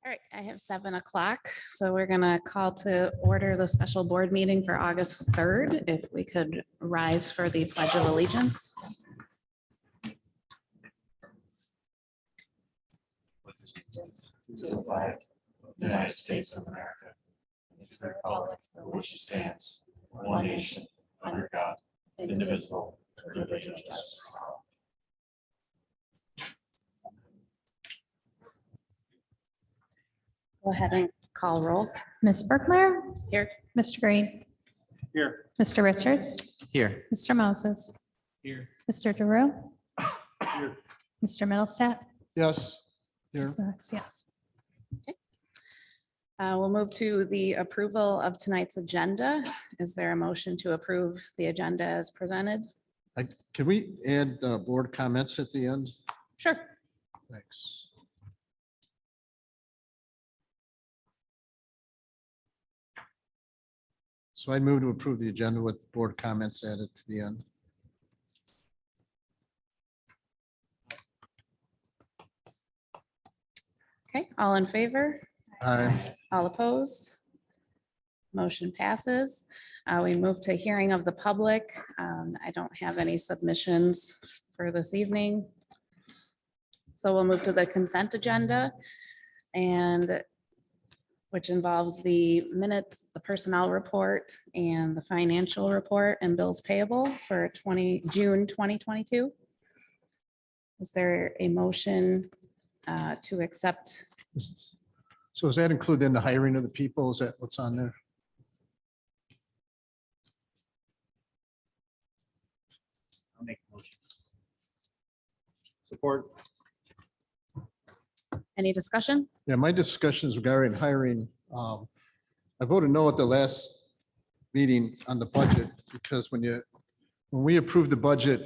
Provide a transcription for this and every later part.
All right, I have 7 o'clock, so we're gonna call to order the special board meeting for August 3rd. If we could rise for the Pledge of Allegiance. To the flag of the United States of America, and to the republic for which it stands, one nation, under God, indivisible, with liberty and justice for all. Go ahead and call roll. Ms. Berkmeyer, Here. Mr. Green, Here. Mr. Richards, Here. Mr. Moses, Here. Mr. DeRue, Here. Mr. Middlestat. Yes. Here. Ms. Knox, yes. We'll move to the approval of tonight's agenda. Is there a motion to approve the agenda as presented? Can we add board comments at the end? Sure. Thanks. So I move to approve the agenda with board comments added to the end. Okay, all in favor? Aye. All opposed? Motion passes. We move to hearing of the public. I don't have any submissions for this evening. So we'll move to the consent agenda, and which involves the minutes, the personnel report, and the financial report and bills payable for June 2022. Is there a motion to accept? So does that include then the hiring of the people? Is that what's on there? I'll make a motion. Support. Any discussion? Yeah, my discussions regarding hiring, I voted no at the last meeting on the budget because when we approved the budget,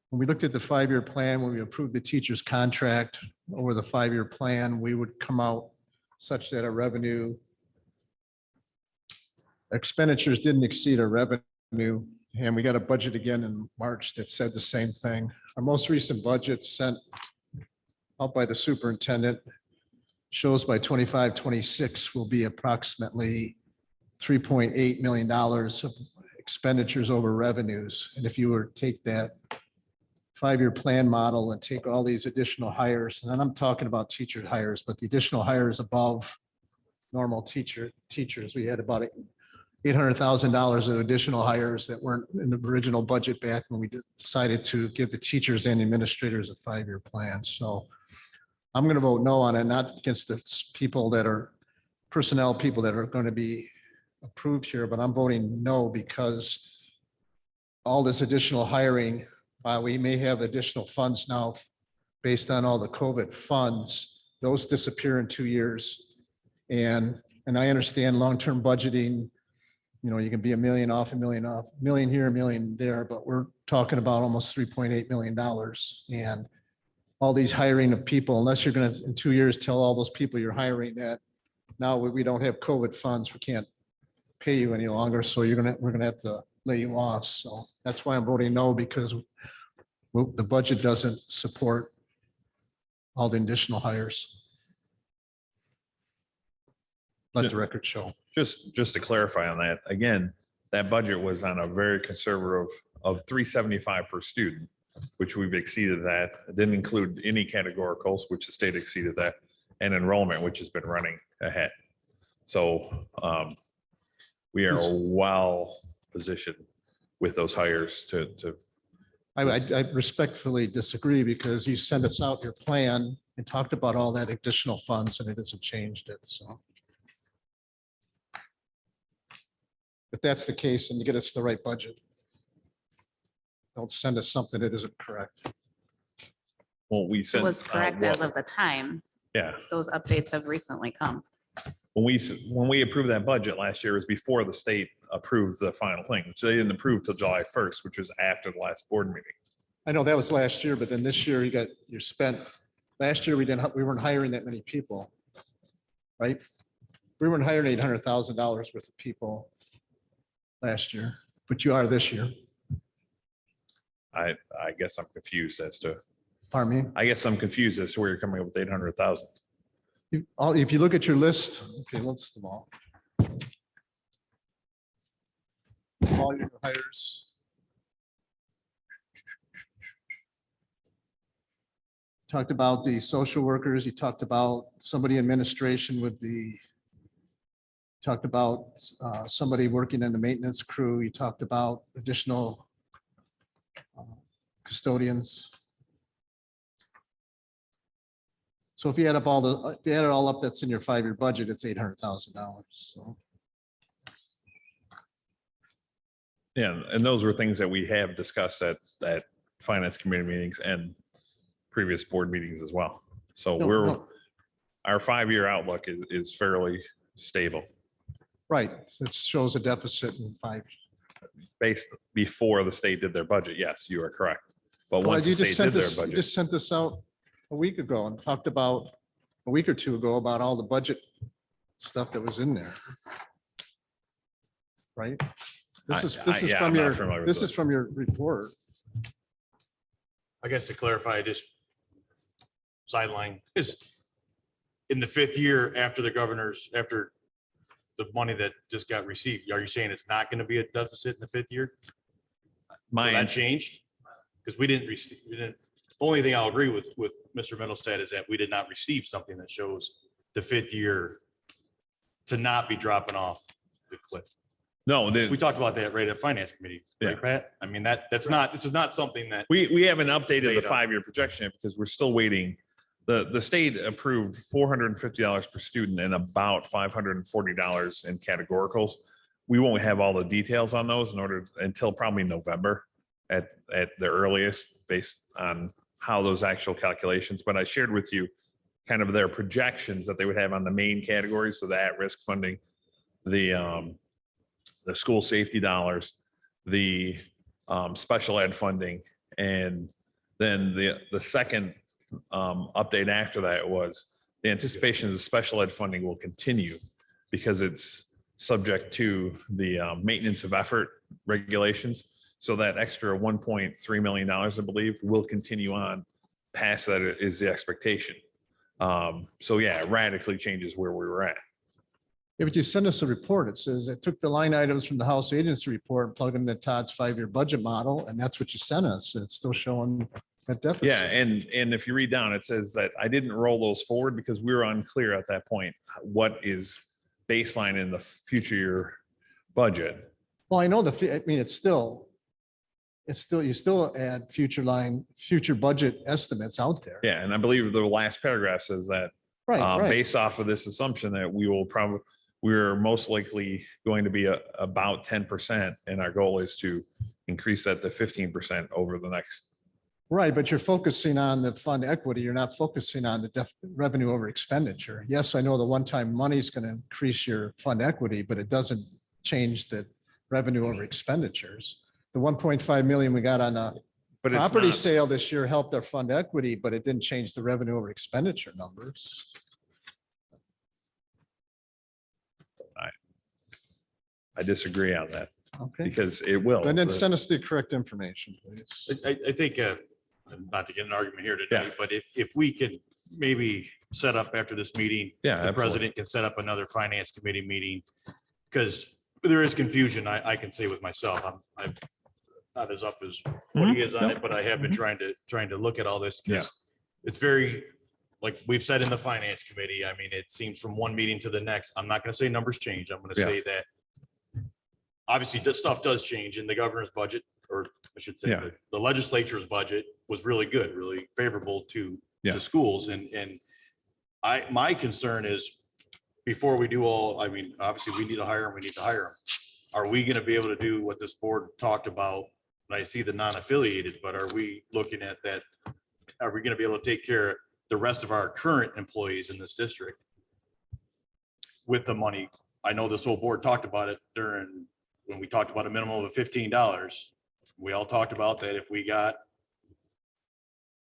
when we looked at the 5-year plan, when we approved the teacher's contract over the 5-year plan, we would come out such that our revenue expenditures didn't exceed our revenue. And we got a budget again in March that said the same thing. Our most recent budget sent out by the superintendent shows by 25-26 will be approximately $3.8 million of expenditures over revenues. And if you were to take that 5-year plan model and take all these additional hires, and I'm talking about teacher hires, but the additional hires above normal teachers, we had about $800,000 of additional hires that weren't in the original budget back when we decided to give the teachers and administrators a 5-year plan. So I'm going to vote no on it, not against the people that are personnel people that are going to be approved here, but I'm voting no because all this additional hiring, while we may have additional funds now based on all the COVID funds, those disappear in 2 years. And I understand long-term budgeting, you know, you can be $1 million off, $1 million off, $1 million here, $1 million there, but we're talking about almost $3.8 million. And all these hiring of people, unless you're going to, in 2 years, tell all those people you're hiring that now we don't have COVID funds, we can't pay you any longer. So we're going to have to lay you off. So that's why I'm voting no, because the budget doesn't support all the additional hires. Let the record show. Just to clarify on that, again, that budget was on a very conservative of $375 per student, which we've exceeded that. It didn't include any categoricals, which the state exceeded that, and enrollment, which has been running ahead. So we are well positioned with those hires to. I respectfully disagree because you sent us out your plan and talked about all that additional funds and it hasn't changed it. So if that's the case, then you get us the right budget. Don't send us something that isn't correct. Well, we It sent. was correct as of the time. Yeah, Those updates have recently come. when we approved that budget last year, it was before the state approved the final thing, which they didn't approve till July 1st, which was after the last board meeting. I know that was last year, but then this year you spent, last year we weren't hiring that many people. Right? We weren't hiring $800,000 worth of people last year, but you are this year. I guess I'm confused as to, Pardon me? I guess I'm confused as to where you're coming up with 800,000. If you look at your list, okay, let's them all. All your hires. Talked about the social workers, you talked about somebody in administration with the, talked about somebody working in the maintenance crew, you talked about additional custodians. So if you add up all the, if you add it all up, that's in your 5-year budget, it's $800,000. So Yeah, and those were things that we have discussed at finance committee meetings and previous board meetings as well. So No. our 5-year outlook is fairly stable right, it shows a deficit in 5. based before the state did their budget. Yes, you are correct. But Well, once the you just state sent did their this, you budget, just sent this out a week ago and talked about, a week or two ago, about all the budget stuff that was in there. Right? This is yeah, from I'm not your, familiar with this that. is from your report. I guess to clarify, just sideline is in the 5th year after the governor's, after the money that just got received, are you saying it's not going to be a deficit in the 5th year? So my, that changed? Because we didn't receive, only thing I'll agree with Mr. Middlestat is that we did not receive something that shows the 5th year to not be dropping off the cliff. no, We talked about that right at finance committee, Yeah. right, Pat? I mean, that's not, this is not something that, we haven't updated the Data. 5-year projection yet because we're still waiting. The state approved $450 per student and about $540 in categoricals. We won't have all the details on those until probably November at the earliest, based on how those actual calculations. But I shared with you kind of their projections that they would have on the main categories. So the at-risk funding, the school safety dollars, the special ed funding, and then the second update after that was the anticipation of the special ed funding will continue because it's subject to the maintenance of effort regulations. So that extra $1.3 million, I believe, will continue on past that is the expectation. So yeah, it radically changes where we were at. Yeah, but you sent us a report. It says it took the line items from the House Agency report and plugged them into Todd's 5-year budget model, and that's what you sent us. And it's still showing that deficit. Yeah, and if you read down, it says that I didn't roll those forward because we were unclear at that point what is baseline in the future year budget. Well, I know I mean, it's still, you still add future budget estimates out there. Yeah, and I believe the last paragraph says that Right, right. based off of this assumption that we're most likely going to be about 10%, and our goal is to increase that to 15% over the next. Right, but you're focusing on the fund equity. You're not focusing on the revenue over expenditure. Yes, I know the one-time money is going to increase your fund equity, but it doesn't change the revenue over expenditures. The 1.5 million we got on the But it's property not- sale this year helped our fund equity, but it didn't change the revenue over expenditure numbers. I disagree on that Okay, because it will. then send us the correct information, please. I think, not to get an argument here today, Yeah. but if we could maybe set up after this meeting, Yeah, the absolutely. president can set up another finance committee meeting. Because there is confusion, I can say with myself, I'm not as up as what he is on it, but I have been trying to look at all this. 'Cause Yeah. It's very, like we've said in the finance committee, I mean, it seems from one meeting to the next, I'm not gonna say numbers change, I'm gonna Yeah. say that obviously this stuff does change in the governor's budget, or I should say, Yeah. the legislature's budget was really good, really favorable to Yeah. schools. And my concern is before we do all, I mean, obviously we need to hire them, we need to hire them. Are we gonna be able to do what this board talked about? And I see the non-affiliated, but are we looking at that? Are we gonna be able to take care of the rest of our current employees in this district with the money? I know this whole board talked about it when we talked about a minimum of $15. We all talked about that if we got,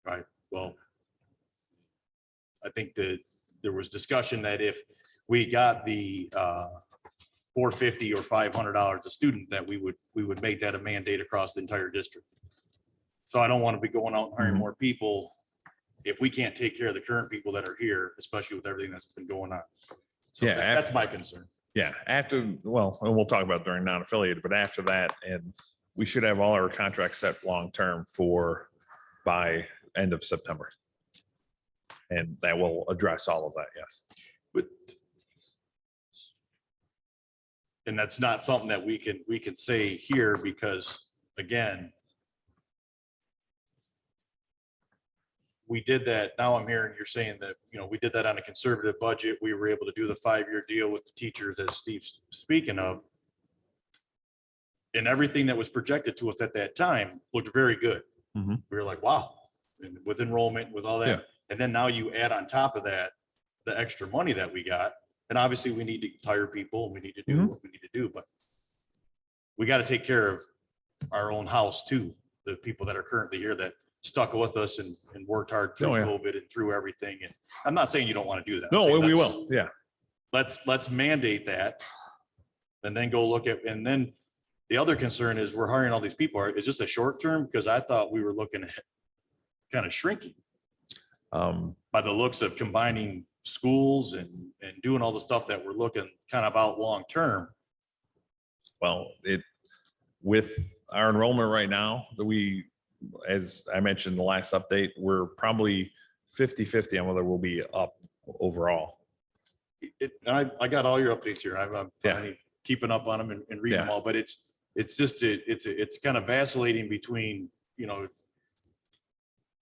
right, well, I think that there was discussion that if we got the $450 or $500 a student, that we would make that a mandate across the entire district. So I don't want to be going out and hiring Mhm. more people if we can't take care of the current people that are here, especially with everything that's been going on. So Yeah, that's my concern. Yeah, after, well, and we'll talk about during non-affiliated, but after that, and we should have all our contracts set long-term for by end of September. And that will address all of that, yes. But and that's not something that we can say here because, again, we did that. Now I'm hearing you're saying that, you know, we did that on a conservative budget. We were able to do the 5-year deal with the teachers, as Steve's speaking of. And everything that was projected to us at that time looked very good. Mhm. We were like, wow, and with enrollment, with all Yeah. that. And then now you add on top of that, the extra money that we got. And obviously we need to hire people and we need to do what we need to do, but we got to take care of our own house too. The people that are currently here that stuck with us and worked hard through Oh, yeah. COVID and through everything. And I'm not saying you don't want to do that. I'm No, saying we let's- will, yeah. Let's mandate that. And then go look at, and then the other concern is we're hiring all these people. Is this a short term? Because I thought we were looking at kind of shrinking by the looks of combining schools and doing all the stuff that we're looking kind of out long term. Well, with our enrollment right now, that we, as I mentioned in the last update, we're probably 50-50 on whether we'll be up overall. And I got all your updates here. I'm Yeah. finally keeping up on them and reading them Yeah. all, but it's just, it's kind of vacillating between, you know,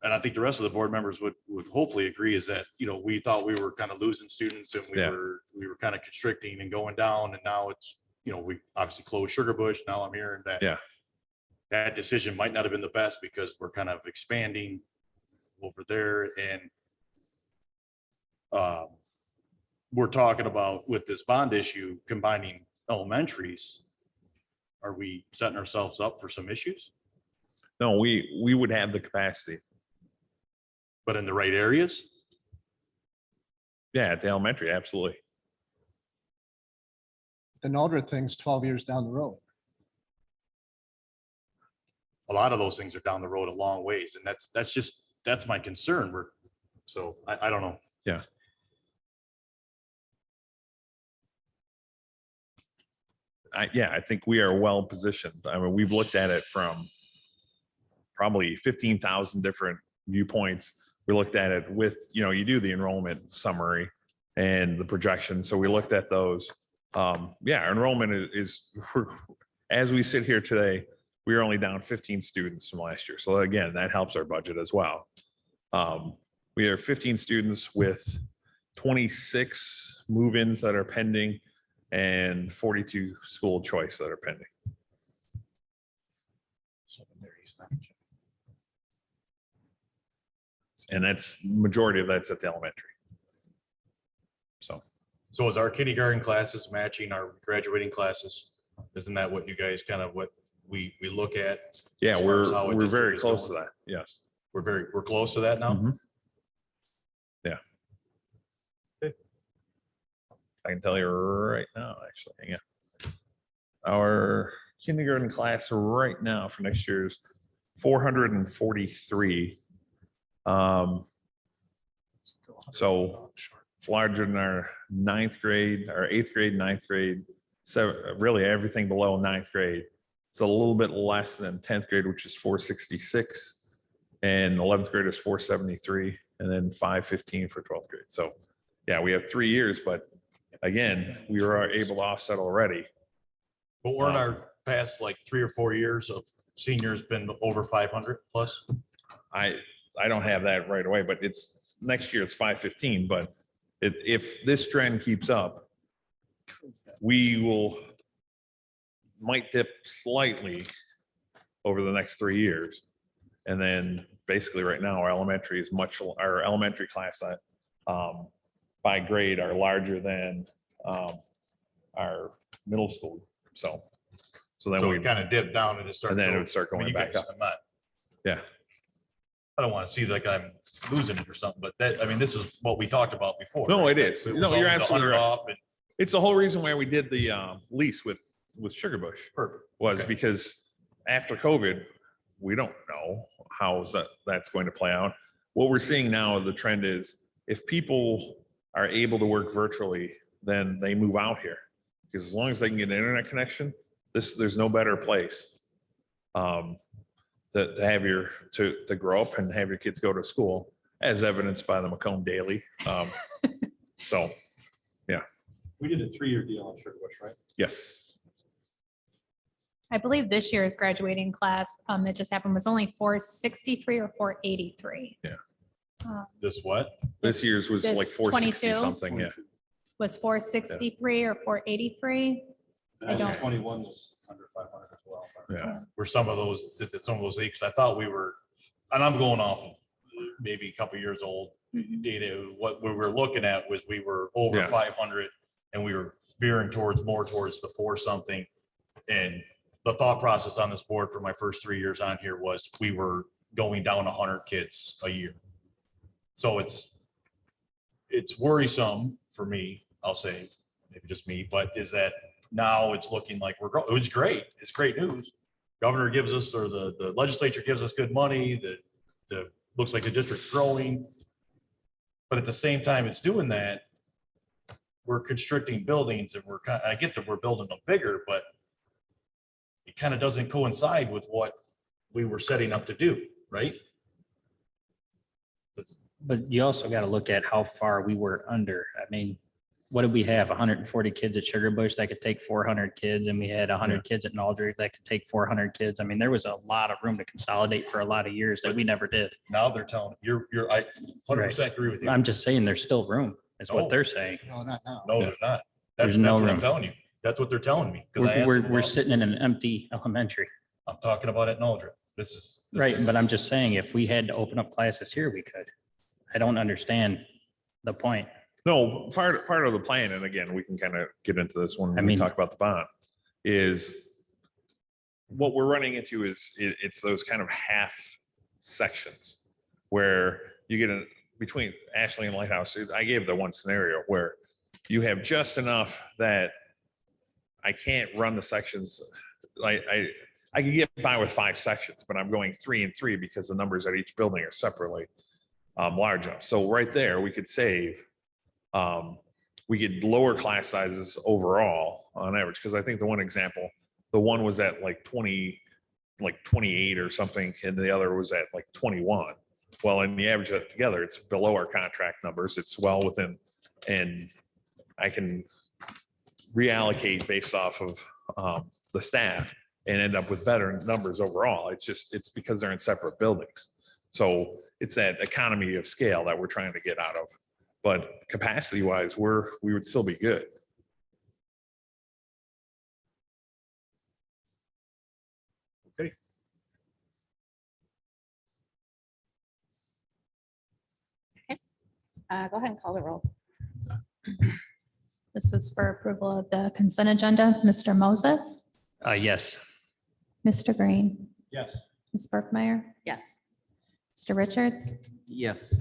and I think the rest of the board members would hopefully agree is that, you know, we thought we were kind of losing students and we Yeah. were kind of constricting and going down, and now it's, you know, we obviously closed Sugar Bush. Now I'm hearing that Yeah. that decision might not have been the best because we're kind of expanding over there. And we're talking about with this bond issue, combining elementaries. Are we setting ourselves up for some issues, No, we would have the capacity. but in the right areas? Yeah, at the elementary, absolutely. The Aldred thing's 12 years down the road. A lot of those things are down the road a long ways. And that's my concern. So I don't know. Yeah. I think we are well positioned. I mean, we've looked at it from probably 15,000 different viewpoints. We looked at it with, you know, you do the enrollment summary and the projection. So we looked at those. Yeah, our enrollment is, as we sit here today, we are only down 15 students from last year. So again, that helps our budget as well. We are 15 students with 26 move-ins that are pending and 42 school choice that are pending. And that's majority of that's at the elementary. So is our kindergarten classes matching our graduating classes? Isn't that what you guys kind of what we look at? Yeah, As far as how a we're district very is close to going? that. Yes. We're close to that now? Mhm. Yeah. I can tell you right now, actually, hang on. Our kindergarten class right now for next year is 443. So it's larger than our ninth grade, our eighth grade, ninth grade, so really everything below ninth grade. It's a little bit less than 10th grade, which is 466, and 11th grade is 473, and then 515 for 12th grade. So yeah, we have 3 years, but again, we were able to offset already. But weren't our past like 3 or 4 years of seniors been over 500 plus? I don't have that right away, but it's next year it's 515, but if this trend keeps up, we might dip slightly over the next 3 years. And then basically right now, our elementary is our elementary class by grade are larger than our middle school. So then So we, it kind of dipped down and it started. and then it going- would start I mean, going you back guys, up. I'm not, Yeah. I don't want to see like I'm losing it or something, but that, I mean, this is what we talked about before. No, right? it is. It was No, you're always absolutely 100 right. off and It's the whole reason why we did the lease with Sugar Bush perfect. was Okay. because after COVID, we don't know how that's going to play out. what we're seeing now, the trend is if people are able to work virtually, then they move out here. Because as long as they can get an internet connection, there's no better place to have to grow up and have your kids go to school, as evidenced by the Macomb Daily. So, We did a 3-year deal on Sugar Bush, right? yes. I believe this year's graduating class that just happened was only 463 or 483. This what? This year's was like This 460 22? something, yeah. Was 463 or 483? I don't- 21 was under 500 as well. Yeah. Were some of those leaks? I thought we were, and I'm going off of maybe a couple years old data. What we were looking at was we were over Yeah. 500 and we were veering more towards the 4 something. And the thought process on this board for my first 3 years on here was we were going down 100 kids a year. So it's worrisome for me, I'll say, maybe just me, but is that now it's looking like we're growing. It's great. It's great news. Governor gives us, or the legislature gives us good money. The looks like the district's growing. But at the same time it's doing that, we're constricting buildings and I get that we're building them bigger, but it kind of doesn't coincide with what we were setting up to do, right? But you also got to look at how far we were under. I mean, what did we have? 140 kids at Sugar Bush that could take 400 kids, and we had 100 kids at Naldry that could take 400 kids. I mean, there was a lot of room to consolidate for a lot of years that we never did. Now they're telling, I 100% agree with you. I'm just saying there's still room, is Oh. what they're saying. No, not now. No, there's not. There's That's no what I'm room. telling you. That's what they're telling me. 'Cause I asked them We're about- sitting in an empty elementary. I'm talking about at Naldry. This Right, is- but I'm just saying, if we had to open up classes here, we could. I don't understand the point. No, part of the plan, and again, we can kind of get into this when I we mean- talk about the bond, is what we're running into is it's those kind of half sections where you get between Ashley and Lighthouse. I gave the one scenario where you have just enough that I can't run the sections. I could get by with 5 sections, but I'm going 3 and 3 because the numbers at each building are separately large enough. So right there, we could save. We could lower class sizes overall on average, because I think the one example, the one was at like 28 or something, and the other was at like 21. Well, and the average that together, it's below our contract numbers. It's well within, and I can reallocate based off of the staff and end up with better numbers overall. It's because they're in separate buildings. So it's that economy of scale that we're trying to get out of. But capacity wise, we would still be good. Go ahead and call the roll. This was for approval of the consent agenda. Mr. Moses, Yes. Mr. Green, Yes. Ms. Burkmeyer, Yes. Mr. Richards, Yes.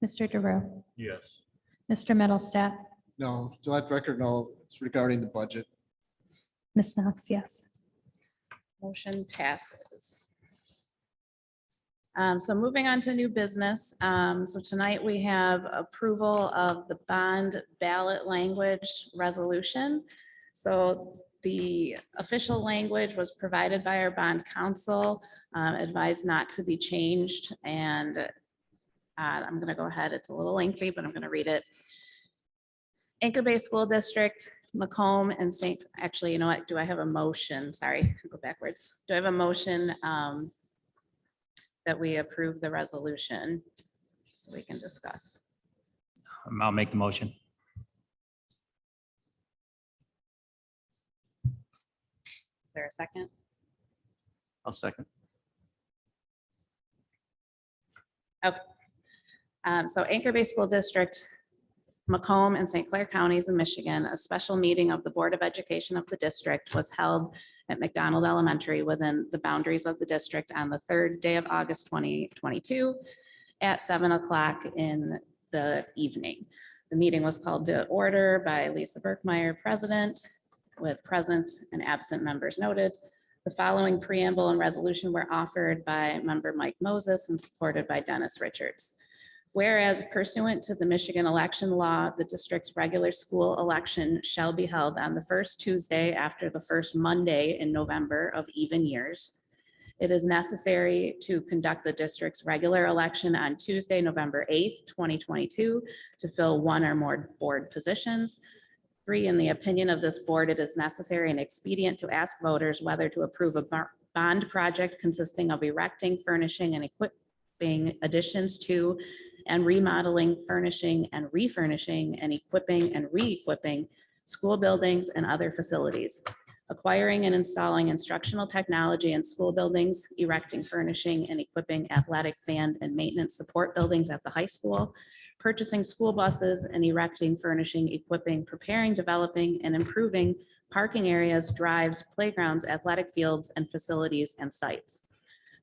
Mr. DeRue, Yes. Mr. Middlestat, No, to let the record know, it's regarding the budget. Ms. Knox, yes. Motion passes. So moving on to new business. So tonight we have approval of the bond ballot language resolution. So the official language was provided by our bond counsel, advised not to be changed. And I'm going to go ahead. It's a little lengthy, but I'm going to read it. Anchor Bay School District, Macomb and actually, you know what? Do I have a motion? Sorry, go backwards. Do I have a motion that we approve the resolution so we can discuss? I'll make the motion. Is there a second? I'll second. So Anchor Bay School District, Macomb and St. Clair Counties in Michigan, a special meeting of the Board of Education of the district was held at McDonald Elementary within the boundaries of the district on the 3rd day of August 2022 at 7 o'clock in the evening. The meeting was called to order by Lisa Burkmeyer, president, with present and absent members noted. The following preamble and resolution were offered by member Mike Moses and supported by Dennis Richards. Whereas pursuant to the Michigan election law, the district's regular school election shall be held on the first Tuesday after the first Monday in November of even years. It is necessary to conduct the district's regular election on Tuesday, November 8th, 2022, to fill one or more board positions. 3, in the opinion of this board, it is necessary and expedient to ask voters whether to approve a bond project consisting of erecting, furnishing, and equipping additions to and remodeling, furnishing, and refurnishing, and equipping and re-equipping school buildings and other facilities, acquiring and installing instructional technology in school buildings, erecting, furnishing, and equipping athletic, band, and maintenance support buildings at the high school, purchasing school buses, and erecting, furnishing, equipping, preparing, developing, and improving parking areas, drives, playgrounds, athletic fields, and facilities and sites.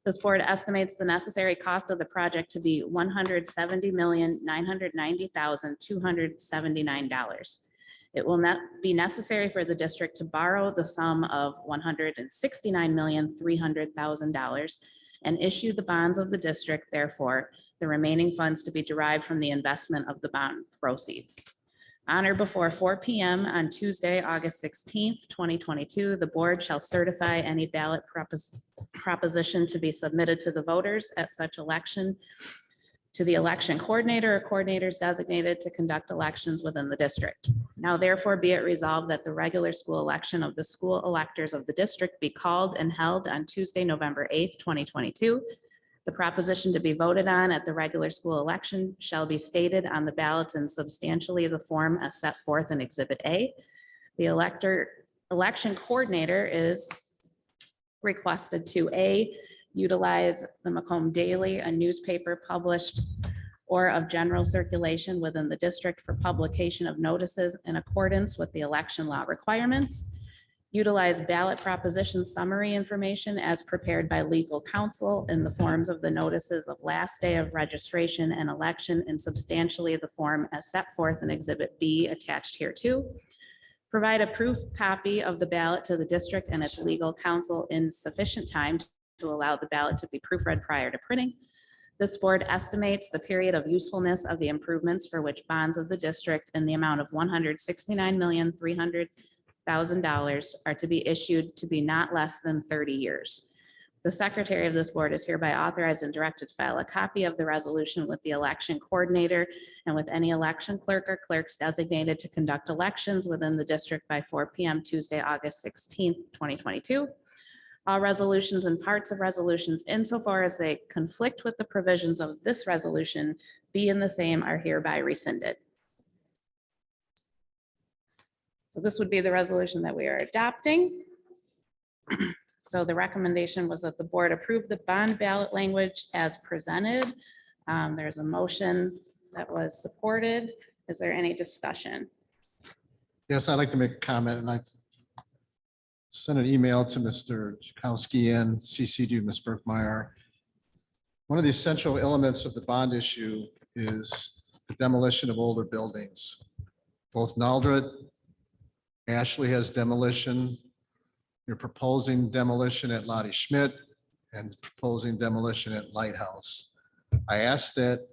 This board estimates the necessary cost of the project to be $170,990,279. It will not be necessary for the district to borrow the sum of $169,300,000 and issue the bonds of the district. Therefore, the remaining funds to be derived from the investment of the bond proceeds. On or before 4 p.m. on Tuesday, August 16th, 2022, the board shall certify any ballot proposition to be submitted to the voters at such election to the election coordinator or coordinators designated to conduct elections within the district. Now therefore be it resolved that the regular school election of the school electors of the district be called and held on Tuesday, November 8th, 2022. The proposition to be voted on at the regular school election shall be stated on the ballots in substantially the form as set forth in Exhibit A. The election coordinator is requested to A, utilize the Macomb Daily, a newspaper published or of general circulation within the district for publication of notices in accordance with the election law requirements. Utilize ballot proposition summary information as prepared by legal counsel in the forms of the notices of last day of registration and election in substantially the form as set forth in Exhibit B attached hereto. Provide a proof copy of the ballot to the district and its legal counsel in sufficient time to allow the ballot to be proofread prior to printing. This board estimates the period of usefulness of the improvements for which bonds of the district in the amount of $169,300,000 are to be issued to be not less than 30 years. The secretary of this board is hereby authorized and directed to file a copy of the resolution with the election coordinator and with any election clerk or clerks designated to conduct elections within the district by 4 p.m. Tuesday, August 16th, 2022. All resolutions and parts of resolutions insofar as they conflict with the provisions of this resolution be in the same are hereby rescinded. So this would be the resolution that we are adopting. So the recommendation was that the board approve the bond ballot language as presented. There's a motion that was supported. Is there any discussion? Yes, I'd like to make a comment, and I sent an email to Mr. Jankowski and CC'd you, Ms. Burkmeyer. One of the essential elements of the bond issue is the demolition of older buildings. Both Naldred, Ashley has demolition. You're proposing demolition at Lottie Schmidt and proposing demolition at Lighthouse. I asked that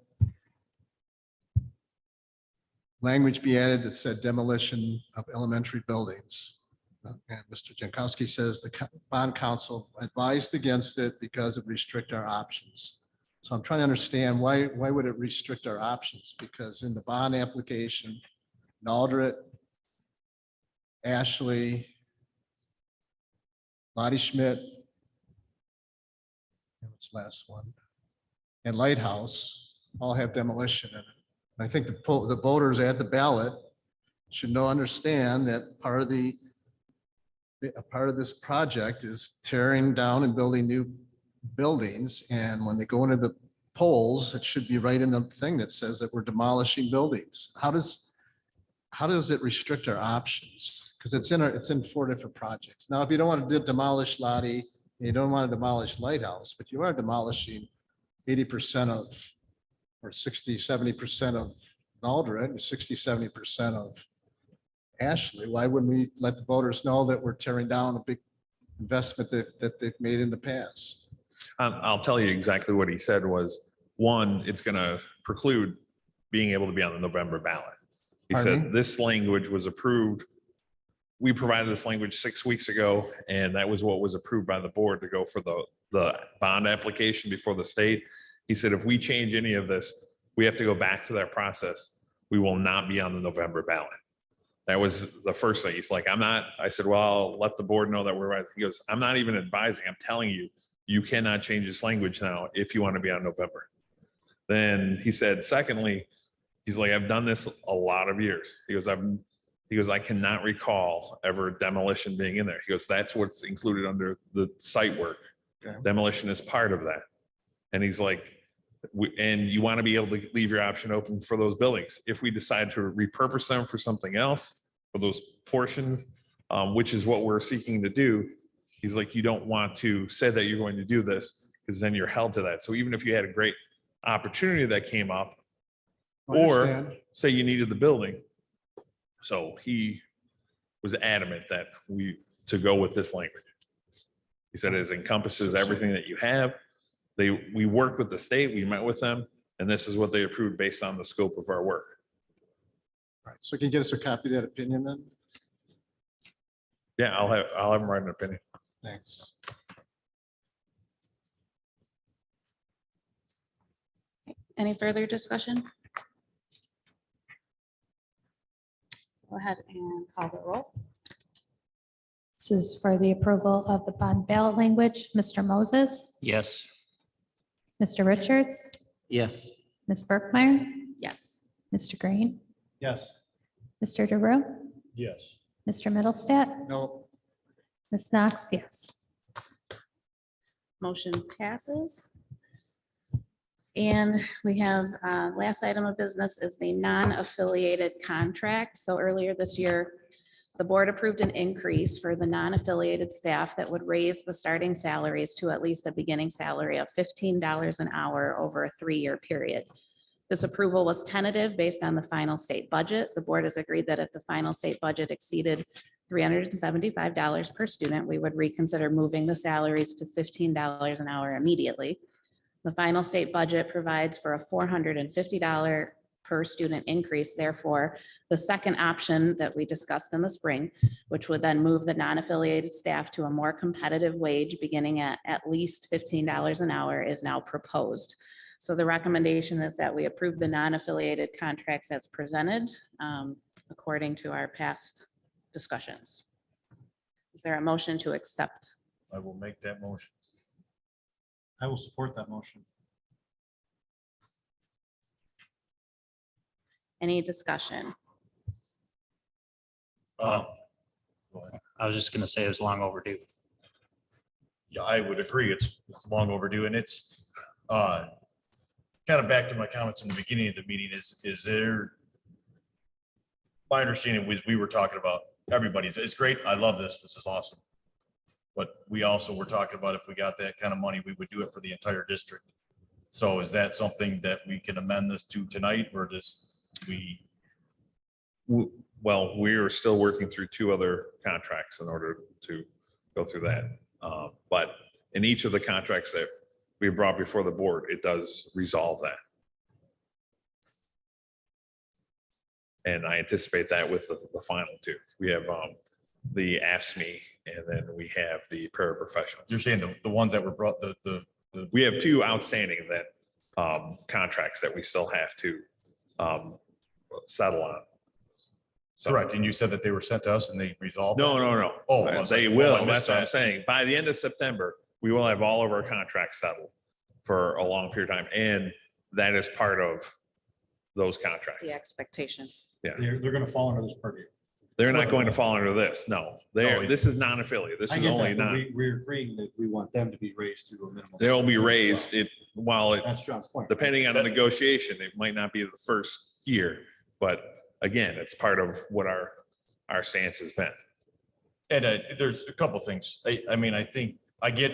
language be added that said demolition of elementary buildings. And Mr. Jankowski says the bond council advised against it because it restrict our options. So I'm trying to understand why would it restrict our options? Because in the bond application, Naldred, Ashley, Lottie Schmidt, and what's the last one? And Lighthouse all have demolition in it. And I think the voters at the ballot should understand that part of this project is tearing down and building new buildings. And when they go into the polls, it should be right in the thing that says that we're demolishing buildings. How does it restrict our options? Because it's in 4 different projects. Now, if you don't want to demolish Lottie, you don't want to demolish Lighthouse, but you are demolishing 80% of, or 60-70% of Naldred, and 60-70% of Ashley. Why wouldn't we let the voters know that we're tearing down a big investment that they've made in the past? I'll tell you exactly what he said was one, it's going to preclude being able to be on the November ballot. He Pardon said this language was approved. We provided this language 6 weeks ago, and that was what was approved by the board to go for the bond application before the state. He said, if we change any of this, we have to go back to that process. We will not be on the November ballot. That was the first thing. He's like, I'm not, I said, well, I'll let the board know that we're right. He goes, I'm not even advising. I'm telling you, you cannot change this language now if you want to be on November. Then he said, secondly, he's like, I've done this a lot of years. He goes, I cannot recall ever demolition being in there. He goes, that's what's included under the site work. Okay. Demolition is part of that. And he's like, and you want to be able to leave your option open for those buildings. If we decide to repurpose them for something else, for those portions, which is what we're seeking to do, he's like, you don't want to say that you're going to do this because then you're held to that. So even if you had a great opportunity that came up, I or understand. say you needed the building. So he was adamant that to go with this language. He said it encompasses everything that you have. We worked with the state, we met with them, and this is what they approved based on the scope of our work. All right, so can you get us a copy of that opinion then? Yeah, I'll have them write an opinion. Thanks. Any further discussion? Go ahead and call the roll. This is for the approval of the bond ballot language. Mr. Moses, Yes. Mr. Richards, Yes. Ms. Berkmeyer, Yes. Mr. Green, Yes. Mr. DeRue, Yes. Mr. Middlestat, No, Ms. Knox, yes. Motion passes. And we have, last item of business is the non-affiliated contract. So earlier this year, the board approved an increase for the non-affiliated staff that would raise the starting salaries to at least a beginning salary of $15 an hour over a 3-year period. This approval was tentative based on the final state budget. The board has agreed that if the final state budget exceeded $375 per student, we would reconsider moving the salaries to $15 an hour immediately. The final state budget provides for a $450 per student increase. Therefore, the second option that we discussed in the spring, which would then move the non-affiliated staff to a more competitive wage beginning at least $15 an hour, is now proposed. So the recommendation is that we approve the non-affiliated contracts as presented according to our past discussions. Is there a motion to accept? I will make that motion. I will support that motion. Any discussion? Uh, I was just gonna say it was long overdue. Yeah, I would agree. It's long overdue, and it's kind of back to my comments in the beginning of the meeting is there. My understanding was we were talking about everybody's, it's great. I love this. This is awesome. But we also were talking about if we got that kind of money, we would do it for the entire district. So is that something that we can amend this to tonight, or just Well, we are still working through 2 other contracts in order to go through that. But in each of the contracts that we brought before the board, it does resolve that. And I anticipate that with the final 2. We have the AFSMI, and then we have the paraprofessionals. you're saying the ones that were brought, We have 2 outstanding contracts that we still have to settle on. So- correct, and you said that they were sent to us and they resolved? No, that? no, no. Oh, I was They like, will. well, I missed That's what I'm that. saying. By the end of September, we will have all of our contracts settled for a long period of time. And that is part of those contracts. The expectation. They're going to fall under this purview. They're not going to fall under this. No, No, this is non-affiliate. This I is get only that, but not, we're agreeing that we want them to be raised to a minimum. they'll be as well. raised while That's John's point. depending on the negotiation, it might not be the first year. But again, it's part of what our stance has been. And there's a couple things. I mean, I think I get,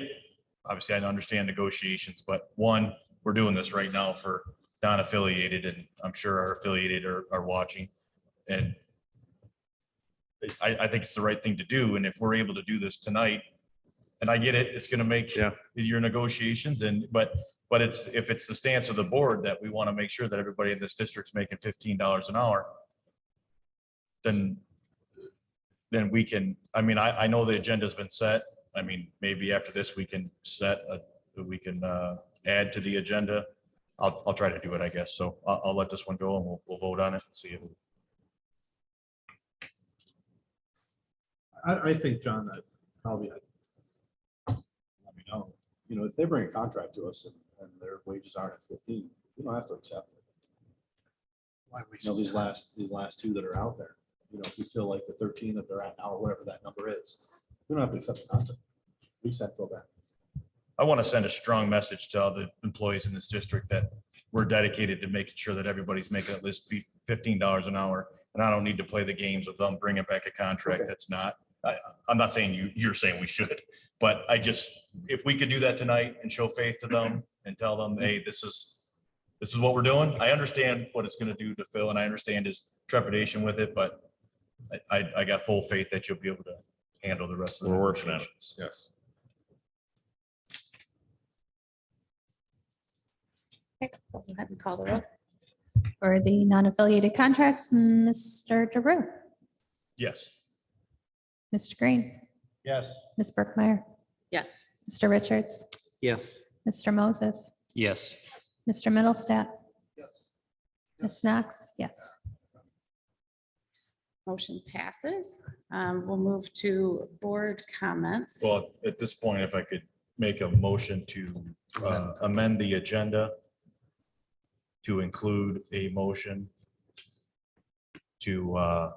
obviously I understand negotiations, but one, we're doing this right now for non-affiliated, and I'm sure our affiliated are watching. And I think it's the right thing to do. And if we're able to do this tonight, And I get it, it's gonna make Yeah. your negotiations but it's, if it's the stance of the board that we want to make sure that everybody in this district's making $15 an hour, then we can, I mean, I know the agenda's been set. I mean, maybe after this, we can add to the agenda. I'll try to do it, I guess. So I'll let this one go and we'll vote on it and see if. I think, John, that probably, let me know, you know, if they bring a contract to us and their wages aren't at 15, we don't have to accept it. Why You know, these last two that are out there, you know, if we feel like the 13 that they're at now, or whatever that number is, we don't have to accept the contract. We accept till then. I want to send a strong message to all the employees in this district that we're dedicated to making sure that everybody's making at least $15 an hour. And I don't need to play the games with them, bringing back a contract Okay. that's not. I'm not saying you're saying we should, but if we could do that tonight and show faith to them and tell them, hey, this is what we're doing. I understand what it's going to do to Phil, and I understand his trepidation with it, but I got full faith that you'll be able to handle the rest of the We're working on it. negotiations. Yes. Okay, go ahead and call the roll. For the non-affiliated contracts, Mr. DeRue, Yes. Mr. Green, Yes. Ms. Brookmeyer, Yes. Mr. Richards, Yes. Mr. Moses, Yes. Mr. Middlestat, Yes. Ms. Knox, yes. Motion passes. We'll move to board comments. Well, at this point, if I could make a motion to amend the agenda to include a motion to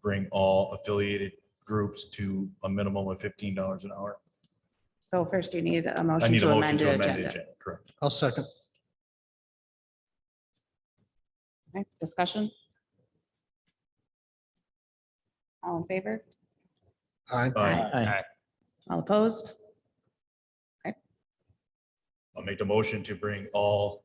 bring all affiliated groups to a minimum of $15 an hour. So first you need a I motion need a to motion amend to the amend the agenda. agenda, correct? I'll second. Okay, discussion? All in favor? Aye. Aye. All opposed? I'll make the motion to bring all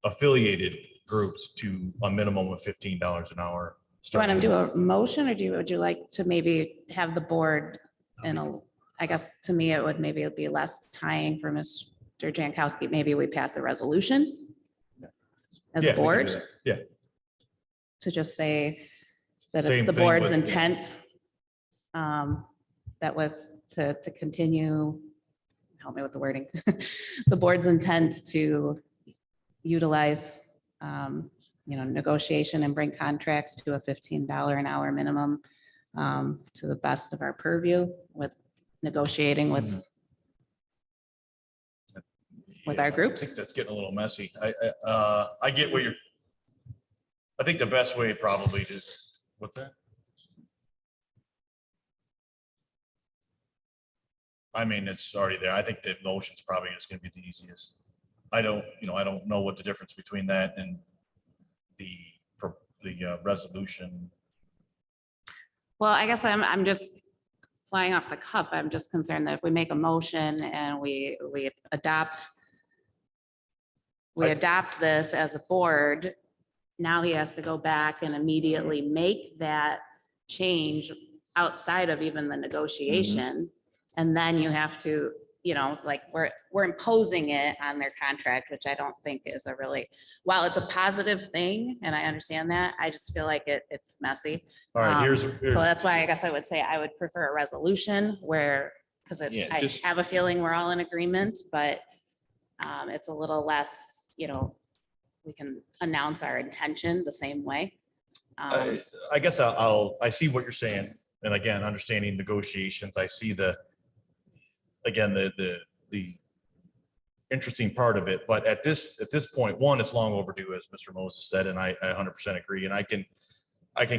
affiliated groups to a minimum of $15 an hour. Do you want to do a motion or would you like to maybe have the board I guess to me, it would maybe be less tying for Mr. Jankowski. Maybe we pass a resolution as Yeah, a we can do board that. Yeah, to just say that it's Same the thing board's with- intent that to continue, help me with the wording, the board's intent to utilize, negotiation and bring contracts to a $15 an hour minimum to the best of our purview with negotiating with our Yeah, I groups. think that's getting a little messy. I get what I think the best way probably to, what's that? I mean, it's already there. I think the motion's probably just gonna be the easiest. I don't know what the difference between that and the resolution. Well, I guess I'm just flying off the cuff. I'm just concerned that if we make a motion and we adopt this as a board, now he has to go back and immediately make that change outside of even the negotiation. And then you have to, we're imposing it on their contract, which I don't think is while it's a positive thing, and I understand that, I just feel like it's messy. All right, here's. So that's why I guess I would say I would prefer a resolution because Yeah, I just- have a feeling we're all in agreement, but it's a little less, we can announce our intention the same way. I guess I see what you're saying. And again, understanding negotiations, I see the interesting part of it. But at this point, one, it's long overdue, as Mr. Moses said, and I 100% agree. And I can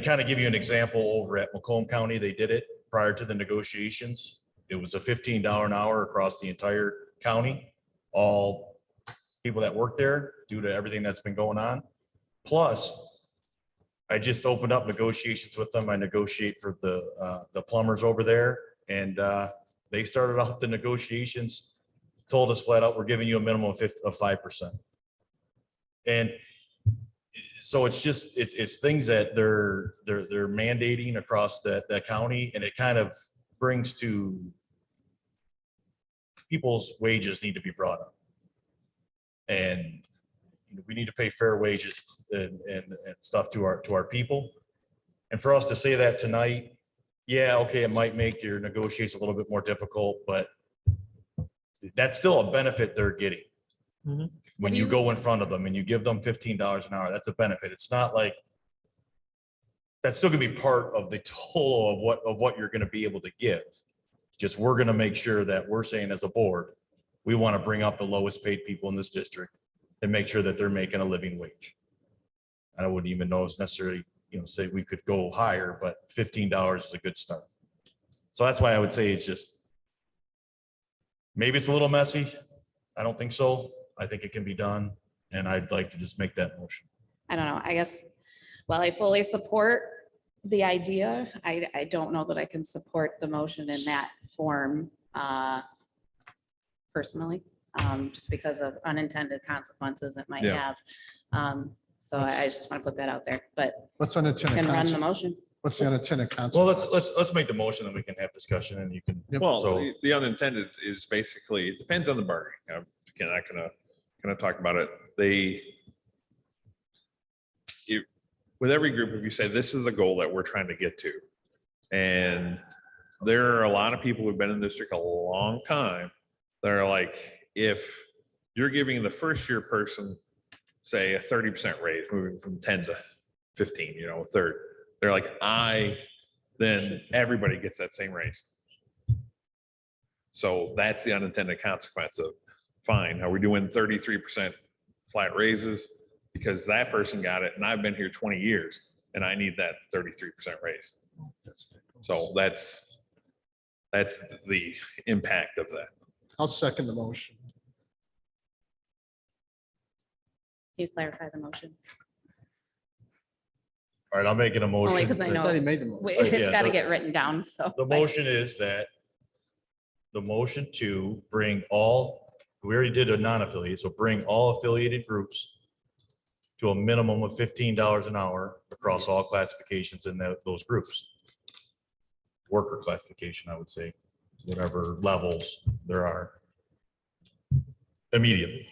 kind of give you an example over at Macomb County. They did it prior to the negotiations. It was a $15 an hour across the entire county. All people that work there, due to everything that's been going on. Plus, I just opened up negotiations with them. I negotiate for the plumbers over there, and they started out the negotiations, told us flat out, we're giving you a minimum of 5%. And so it's things that they're mandating across the county, and it kind of brings to people's wages need to be brought up. And we need to pay fair wages and stuff to our people. And for us to say that tonight, yeah, okay, it might make your negotiations a little bit more difficult, but that's still a benefit they're getting. Mhm. When you go in front of them and you give them $15 an hour, that's a benefit. It's not like that's still gonna be part of the total of what you're gonna be able to give. Just we're gonna make sure that we're saying as a board, we want to bring up the lowest paid people in this district and make sure that they're making a living wage. I wouldn't even know it's necessarily, say we could go higher, but $15 is a good start. So that's why I would say it's just, maybe it's a little messy. I don't think so. I think it can be done. And I'd like to just make that motion. I don't know, I guess, while I fully support the idea, I don't know that I can support the motion in that form personally, just because of unintended consequences it might Yeah. have. So I just want to put that out there, but What's you unintended can run the consequence? motion. What's the unintended consequence? Well, let's make the motion and we can have discussion and you can. Well, So- the unintended is basically, it depends on the bargaining. I'm not gonna talk about it. With every group, if you say, this is the goal that we're trying to get to. And there are a lot of people who've been in the district a long time. That are like, if you're giving the first year person, say a 30% raise, moving from 10 to 15, a third. They're like, then everybody gets that same raise. So that's the unintended consequence of, fine, are we doing 33% flat raises? Because that person got it and I've been here 20 years and I need that 33% raise. So that's the impact of that. I'll second the motion. Can you clarify the motion? All right, I'll make it a motion. Only because I I know thought he made the motion. it's yeah, got to the- get written down, so. The motion is that the motion to bring all, we already did a non-affiliate, so bring all affiliated groups to a minimum of $15 an hour across all classifications in those groups. Worker classification, I would say, whatever levels there are. Immediately.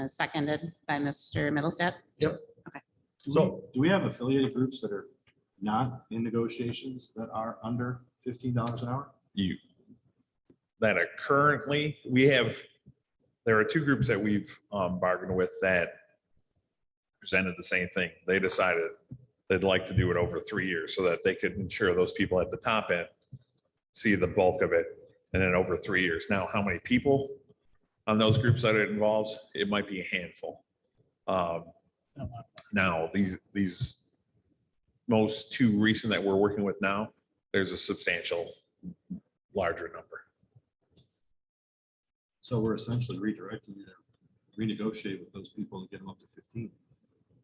Seconded by Mr. Middlestat. So- Do we have affiliated groups that are not in negotiations that are under $15 an hour? That are currently, there are two groups that we've bargained with that presented the same thing. They decided they'd like to do it over 3 years so that they could ensure those people at the top end see the bulk of it, and then over 3 years. Now, how many people on those groups that it involves? It might be a handful. Now, these most two recent that we're working with now, there's a substantial larger number. So we're essentially redirecting you to renegotiate with those people to get them up to 15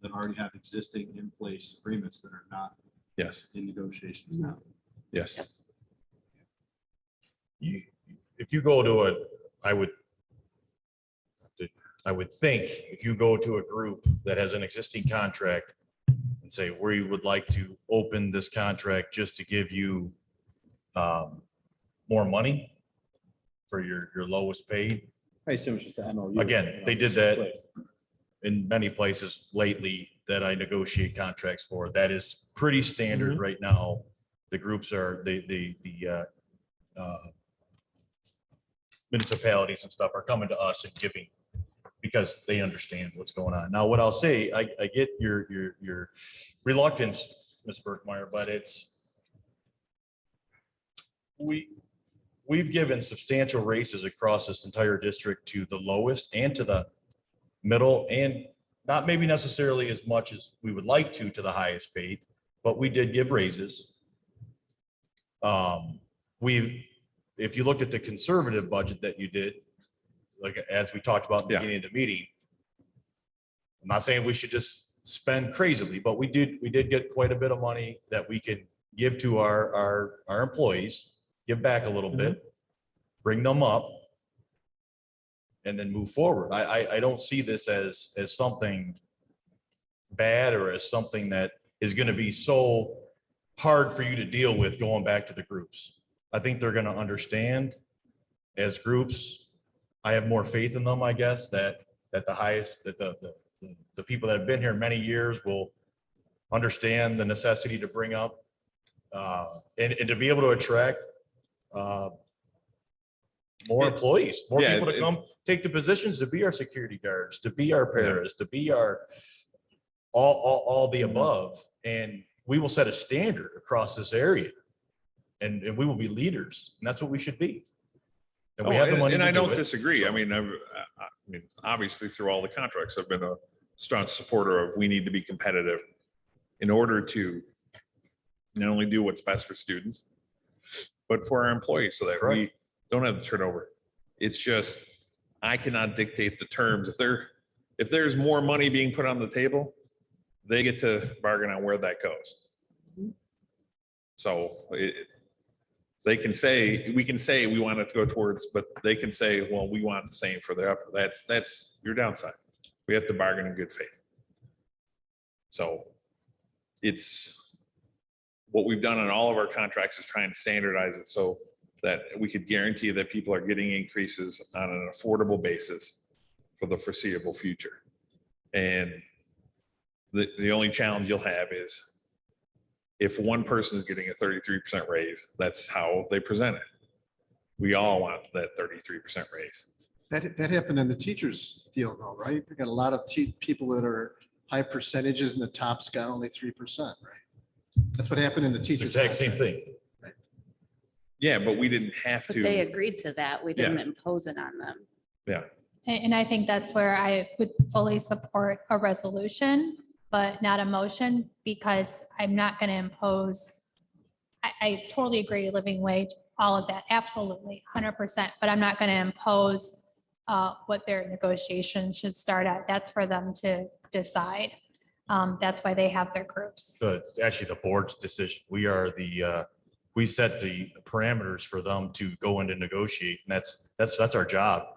that already have existing in place agreements that are not Yes, in negotiations now. yes. If you go to I would think if you go to a group that has an existing contract and say, we would like to open this contract just to give you more money for your lowest paid. I assume it's just a MOU. Again, they did that in many places lately that I negotiate contracts for. That is pretty standard right now. The groups are, the municipalities and stuff are coming to us and giving because they understand what's going on. Now, what I'll say, I get your reluctance, Ms. Burkmeyer, but we've given substantial raises across this entire district to the lowest and to the middle, and not maybe necessarily as much as we would like to the highest paid, but we did give raises. If you looked at the conservative budget that you did, like as we talked about in the Yeah. beginning of the meeting, I'm not saying we should just spend crazily, but we did get quite a bit of money that we could give to our employees, give back a little bit, bring them up, and then move forward. I don't see this as something bad or as something that is going to be so hard for you to deal with going back to the groups. I think they're going to understand as groups. I have more faith in them, I guess, that the highest, that the people that have been here many years will understand the necessity to bring up and to be able to attract more employees, more Yeah, people to it- come take the positions to be our security guards, to be our paras, to be our all the above. And we will set a standard across this area. And we will be leaders, and that's what we should be. And we have the money And to I do don't it, disagree. I so. mean, I mean, obviously through all the contracts, I've been a strong supporter of we need to be competitive in order to not only do what's best for students, but for our employees so that we Correct. don't have the turnover. It's just, I cannot dictate the terms. If there's more money being put on the table, they get to bargain on where that goes. So they can say, we can say we want it to go towards, but they can say, well, we want the same for the upper. That's your downside. We have to bargain in good faith. So it's what we've done on all of our contracts is trying to standardize it so that we could guarantee that people are getting increases on an affordable basis for the foreseeable future. And the only challenge you'll have is if one person is getting a 33% raise, that's how they present it. We all want that 33% raise. That happened in the teachers deal though, right? We got a lot of people that are high percentages and the tops got only 3%, right? That's what happened in the It's teachers. the exact same contract. thing. Yeah, but we didn't have But they to. agreed to that. We Yeah. didn't impose it on them. Yeah, And I think that's where I would fully support a resolution, but not a motion, because I'm not going to impose. I totally agree, living wage, all of that, absolutely, 100%, but I'm not going to impose what their negotiations should start at. That's for them to decide. That's why they have their groups. It's actually the board's decision. We are we set the parameters for them to go in to negotiate, and that's our job.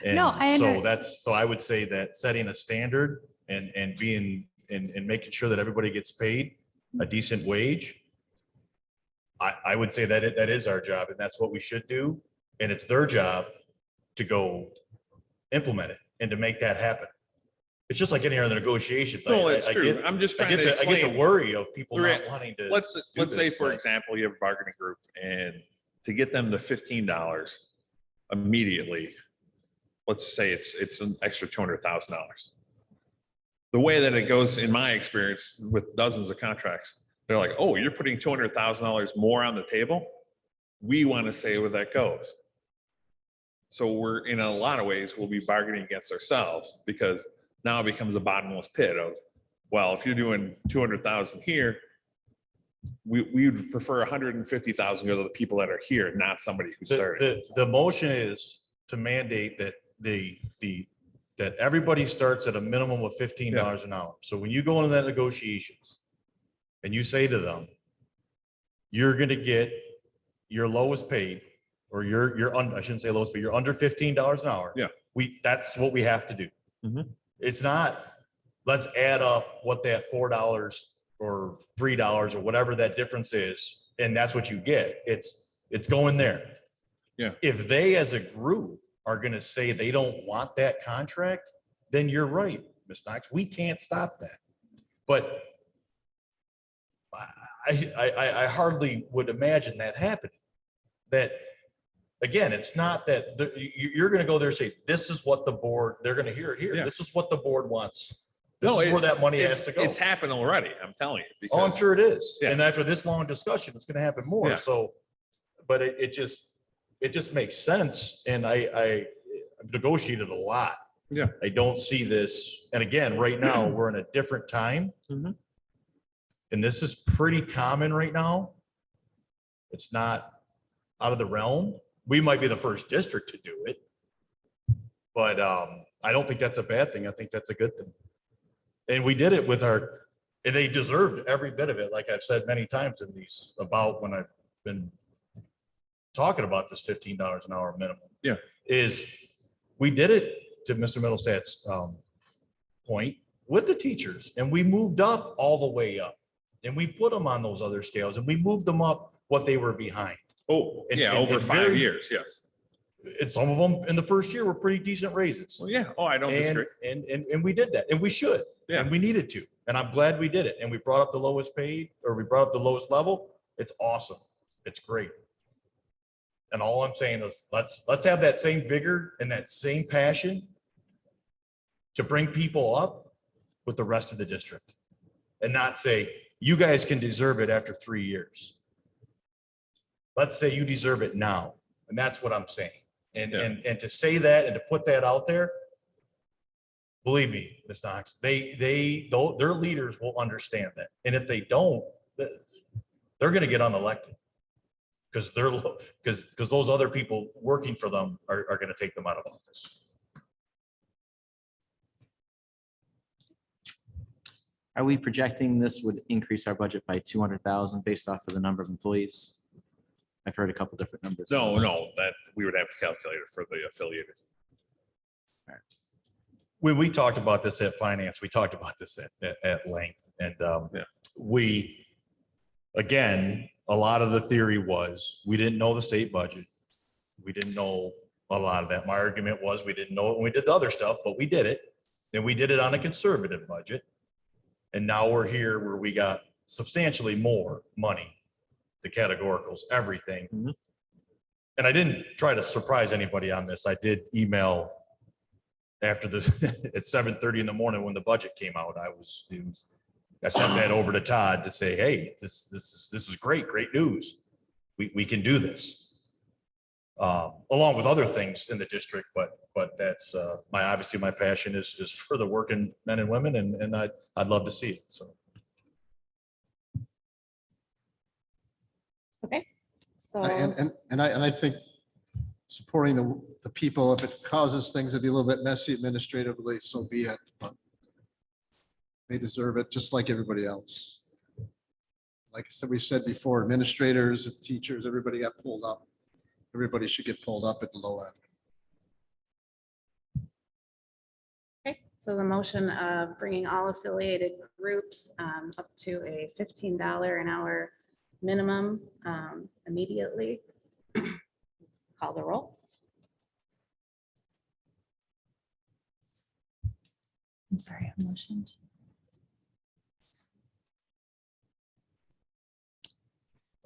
And No, I so I would say that setting a standard and being and making sure that everybody gets paid a decent wage. I would say that that is our job, and that's what we should do. And it's their job to go implement it and to make that happen. It's just like any other negotiations. no, it's I true. get- I'm just I trying to get the explain. worry of people The not rea- wanting to. Let's do say, this, for but- example, you have a bargaining group and to get them to $15 immediately, let's say it's an extra $200,000. The way that it goes, in my experience, with dozens of contracts, they're like, oh, you're putting $200,000 more on the table? We want to say where that goes. So we're, in a lot of ways, we'll be bargaining against ourselves because now it becomes a bottomless pit of, well, if you're doing 200,000 here, we would prefer 150,000 go to the people that are here, not somebody who started. The motion is to mandate that that everybody starts at a minimum of $15 an hour. So when you go into that negotiations and you say to them, you're gonna get your lowest paid, or I shouldn't say lowest, but you're under $15 an hour. Yeah. That's what we have to do. Mhm. It's not, let's add up what that $4 or $3 or whatever that difference is, and that's what you get. It's going there. Yeah. If they as a group are gonna say they don't want that contract, then you're right, Ms. Knox, we can't stop that. But I hardly would imagine that happening. That, again, it's not that you're gonna go there and say, this is what the board, they're gonna hear it here. Yeah. This is what the board wants. This No, is where that money has It's to go. it's happened already, I'm telling you. Oh, I'm because- sure it is. Yeah. And after this long discussion, it's gonna happen more. Yeah. So, but it just makes sense. And I've negotiated a lot. Yeah. I don't see this. And again, right now, we're in a different time. Mhm. And this is pretty common right now. It's not out of the realm. We might be the first district to do it. But I don't think that's a bad thing. I think that's a good thing. And we did it with and they deserved every bit of it. Like I've said many times in these, about when I've been talking about this $15 an hour minimum. Yeah. Is we did it, to Mr. Middlestate's point, with the teachers, and we moved up all the way up. And we put them on those other scales, and we moved them up what they were behind. Oh, And- yeah, and- over and 5 very- years, yes. And some of them in the first year were pretty decent raises. Well, yeah, oh, I don't And, disagree. and we did that, and we should, Yeah. and we needed to, and I'm glad we did it, and we brought up the lowest paid, or we brought up the lowest level. It's awesome. It's great. And all I'm saying is, let's have that same vigor and that same passion to bring people up with the rest of the district, and not say, you guys can deserve it after 3 years. Let's say you deserve it now, and that's what I'm saying. And, Yeah. and to say that and to put that out there, believe me, Ms. Knox, their leaders will understand that. And if they don't, they're gonna get unelected. Because because those other people working for them are gonna take them out of office. Are we projecting this would increase our budget by 200,000 based off of the number of employees? I've heard a couple different numbers. No, that we would have to calculate it for the affiliated. When we talked about this at finance, we talked about this at length, and Yeah. we, again, a lot of the theory was, we didn't know the state budget. We didn't know a lot of that. My argument was, we didn't know it when we did the other stuff, but we did it. And we did it on a conservative budget. And now we're here where we got substantially more money, the categoricals, everything. Mhm. And I didn't try to surprise anybody on this. I did email after the, at 7:30 in the morning when the budget came out. I sent that over to Todd to say, hey, this is great news. We can do this. Along with other things in the district, but that's obviously my passion is for the working men and women, and I'd love to see it. So. Okay, so, And I think supporting the people, if it causes things to be a little bit messy administratively, so be it. But they deserve it just like everybody else. Like I said, we said before, administrators and teachers, everybody got pulled up. Everybody should get pulled up at the low end. okay, so the motion of bringing all affiliated groups up to a $15 an hour minimum immediately. Call the roll. I'm sorry, I motioned.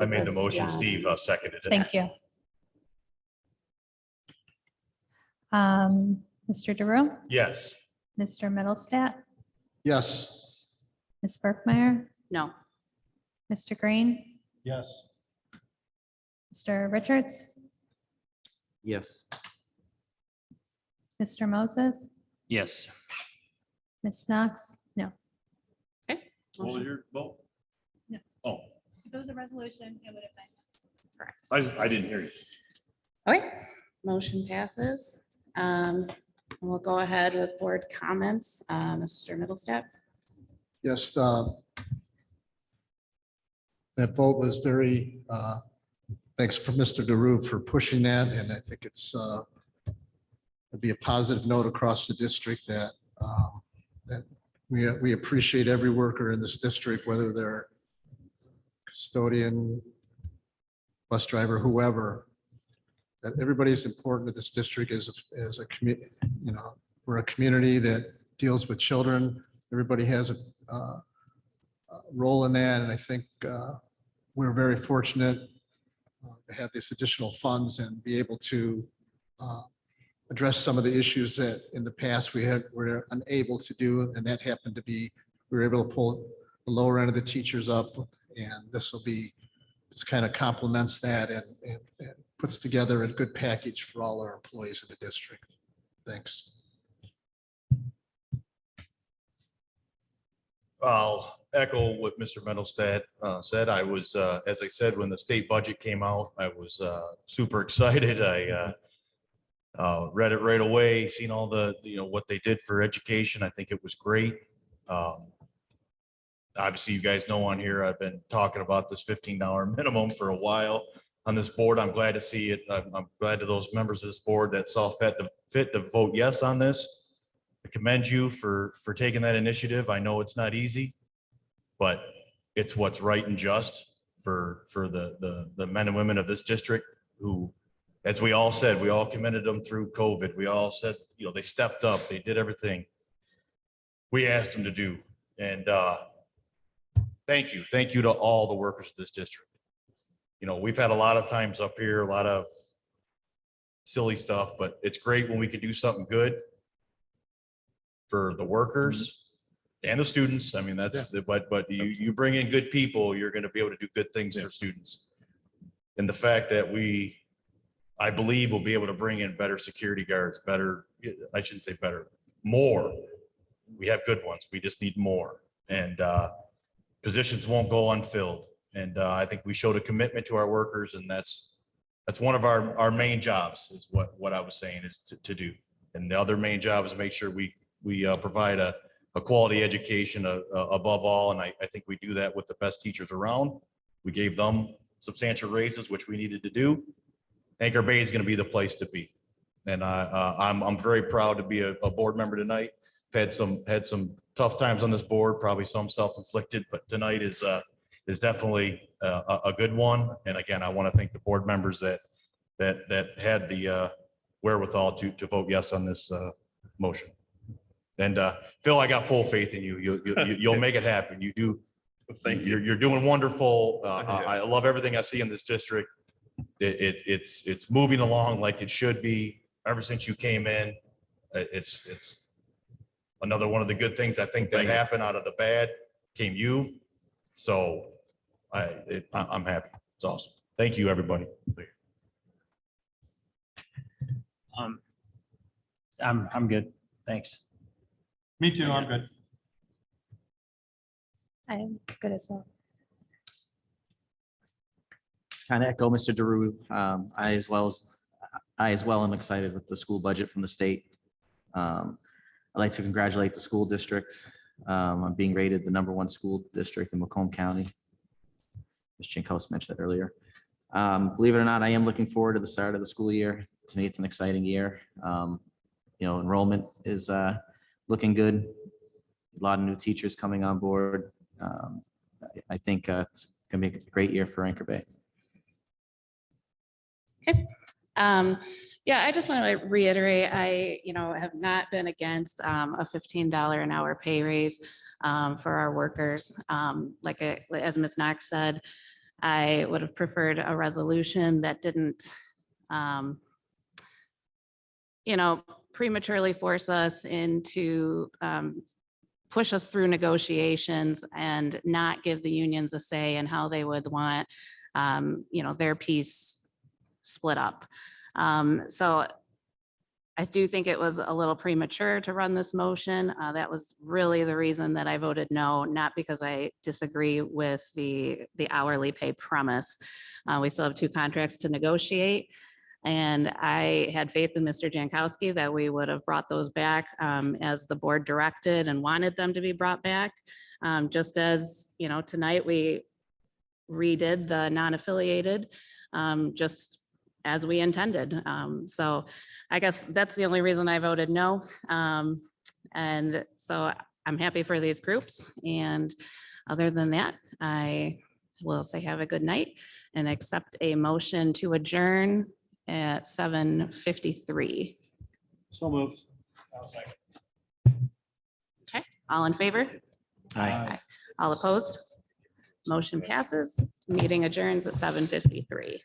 I made the Yes, motion, yeah. Steve seconded it. Thank you. Mr. DeRue, Yes. Mr. Middlestat, Yes. Ms. Berkmeyer, No. Mr. Green, Yes. Mr. Richards, Yes. Mr. Moses, Yes. Ms. Knox, no. Okay. What was your vote? No. Oh, If it was a resolution, it would have been. Correct. I didn't hear you. Okay, motion passes. We'll go ahead with board comments. Mr. Middlestat. Yes. That vote was very, thanks for Mr. DeRue for pushing that. And I think it'd be a positive note across the district that we appreciate every worker in this district, whether they're custodian, bus driver, whoever, that everybody's important to this district as a community. You know, we're a community that deals with children. Everybody has a role in that. And I think we're very fortunate to have these additional funds and be able to address some of the issues that in the past were unable to do. And that happened to be, we were able to pull the lower end of the teachers up, and this will be, this kind of complements that and puts together a good package for all our employees in the district. Thanks. I'll echo what Mr. Mendelstadt said. I was, as I said, when the state budget came out, I was super excited. I read it right away, seen all the, what they did for education. I think it was great. Obviously, you guys know on here, I've been talking about this $15 minimum for a while on this board. I'm glad to see it. I'm glad to those members of this board that saw fit to vote yes on this. commend you for taking that initiative. I know it's not easy, but it's what's right and just for the men and women of this district who, as we all said, we all commended them through COVID. We all said, you know, they stepped up, they did everything we asked them to do. And thank you. Thank you to all the workers of this district. You know, we've had a lot of times up here, a lot of silly stuff, but it's great when we can do something good for the workers and the students. I mean, that's, but you bring in good people, you're going to be able to do good things for students. And the fact that I believe we'll be able to bring in better security guards, better, I shouldn't say better, more. We have good ones. We just need more. And positions won't go unfilled. And I think we showed a commitment to our workers, and that's one of our main jobs is what I was saying is to do. And the other main job is to make sure we provide a quality education above all. And I think we do that with the best teachers around. We gave them substantial raises, which we needed to do. Anchor Bay is going to be the place to be. And I'm very proud to be a board member tonight. I've had some tough times on this board, probably some self-inflicted, but tonight is definitely a good one. And again, I want to thank the board members that had the wherewithal to vote yes on this motion. And Phil, I got full faith in you. You'll make it happen. You do. Thank you. You're doing wonderful. I love everything I see in this district. It's moving along like it should be. Ever since you came in, it's another one of the good things I think that happened out of the bad came you. So I'm happy. It's awesome. Thank you, everybody. I'm good. Thanks. Me too, I'm good. I'm good as well. Kind of echo Mr. Daru. I as well am excited with the school budget from the state. I'd like to congratulate the school district on being rated the #1 school district in Macomb County. Ms. Jankowski mentioned that earlier. Believe it or not, I am looking forward to the start of the school year. To me, it's an exciting year. Enrollment is looking good. A lot of new teachers coming on board. I think it's going to be a great year for Anchor Bay. Yeah, I just want to reiterate, I, have not been against a $15 an hour pay raise for our workers. As Ms. Knox said, I would have preferred a resolution that didn't, prematurely force us into push us through negotiations and not give the unions a say in how they would want, their piece split up. So I do think it was a little premature to run this motion. That was really the reason that I voted no, not because I disagree with the hourly pay premise. We still have 2 contracts to negotiate. And I had faith in Mr. Jankowski that we would have brought those back as the board directed and wanted them to be brought back. Just as, tonight we redid the non-affiliated, just as we intended. So I guess that's the only reason I voted no. And so I'm happy for these groups. And other than that, I will say have a good night and accept a motion to adjourn at 7:53. So moved. Okay, all in favor? Aye. All opposed? Motion passes. Meeting adjourns at 7:53.